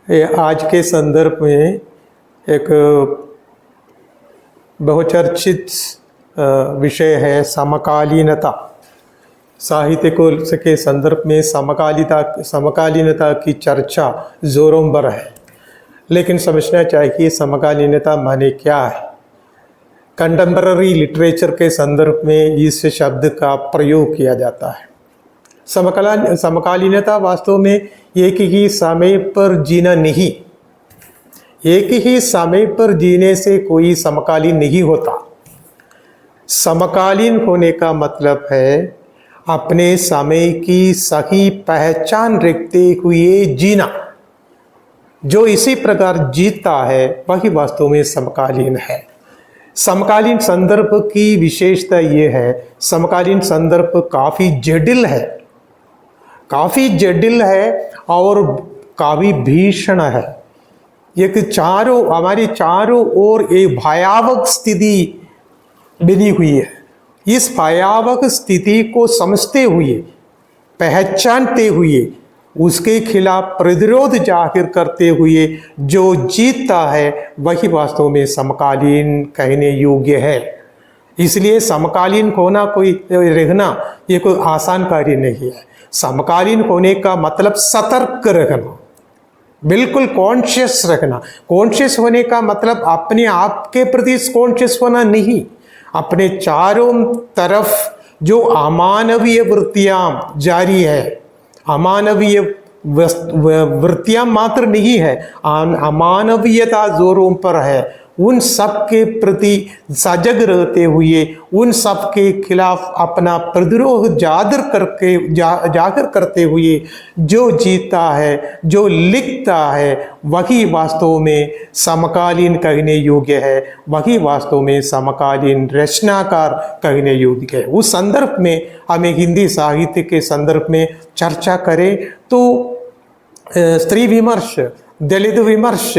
आज के संदर्भ में एक बहुचर्चित विषय है समकालीनता। साहित्य के संदर्भ में समकालीनता की चर्चा जोरों पर है, लेकिन समझना चाहिए समकालीनता माने क्या है। कंटेम्पररी लिटरेचर के संदर्भ में इस शब्द का प्रयोग किया जाता है। समकालीनता वास्तव में एक ही समय पर जीना नहीं, एक ही समय पर जीने से कोई समकालीन नहीं होता। समकालीन होने का मतलब है अपने समय की सही पहचान रखते हुए जीना। जो इसी प्रकार जीता है वही वास्तव में समकालीन है। समकालीन संदर्भ की विशेषता ये है, समकालीन संदर्भ काफ़ी जटिल है, काफ़ी जटिल है और काफ़ी भीषण है। हमारी चारों ओर एक भयावह स्थिति बनी हुई है। इस भयावह स्थिति को समझते हुए, पहचानते हुए, उसके खिलाफ प्रतिरोध जाहिर करते हुए जो जीतता है वही वास्तव में समकालीन कहने योग्य है। इसलिए समकालीन होना रहना ये कोई आसान कार्य नहीं है। समकालीन होने का मतलब सतर्क रहना, बिल्कुल कॉन्शियस रखना। कॉन्शियस होने का मतलब अपने आप के प्रति कॉन्शियस होना नहीं, अपने चारों तरफ जो अमानवीय वृत्तियां जारी है, अमानवीय वृत्तियां मात्र नहीं है, अमानवीयता जोरों पर है, उन सब के प्रति सजग रहते हुए, उन सब के खिलाफ अपना प्रतिरोध जाहिर करते हुए जो जीता है, जो लिखता है, वही वास्तव में समकालीन कहने योग्य है, वही वास्तव में समकालीन रचनाकार कहने योग्य है। उस संदर्भ में हमें हिंदी साहित्य के संदर्भ में चर्चा करें तो स्त्री विमर्श, दलित विमर्श,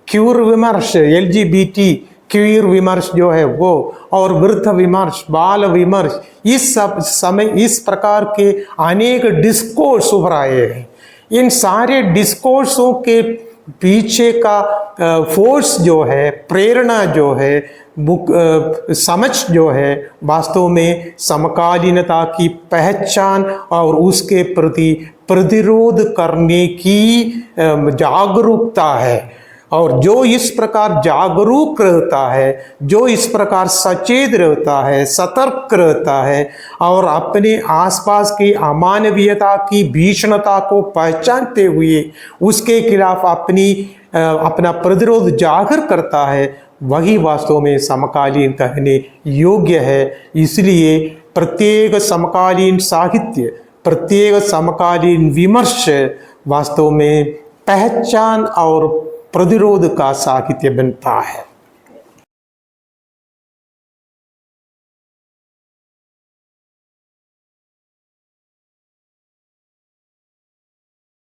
क्यूर विमर्श, LGBT क्यूर विमर्श जो है वो, और वृद्ध विमर्श, बाल विमर्श, इस प्रकार के अनेक डिस्कोर्स उभर आए हैं। इन सारे डिस्कोर्सों के पीछे का फोर्स जो है, प्रेरणा जो है, समझ जो है, वास्तव में समकालीनता की पहचान और उसके प्रति प्रतिरोध करने की जागरूकता है। और जो इस प्रकार जागरूक रहता है, जो इस प्रकार सचेत रहता है, सतर्क रहता है और अपने आसपास की अमानवीयता की भीषणता को पहचानते हुए उसके खिलाफ अपना प्रतिरोध जाहिर करता है, वही वास्तव में समकालीन कहने योग्य है। इसलिए प्रत्येक समकालीन साहित्य, प्रत्येक समकालीन विमर्श वास्तव में पहचान और प्रतिरोध का साहित्य बनता है।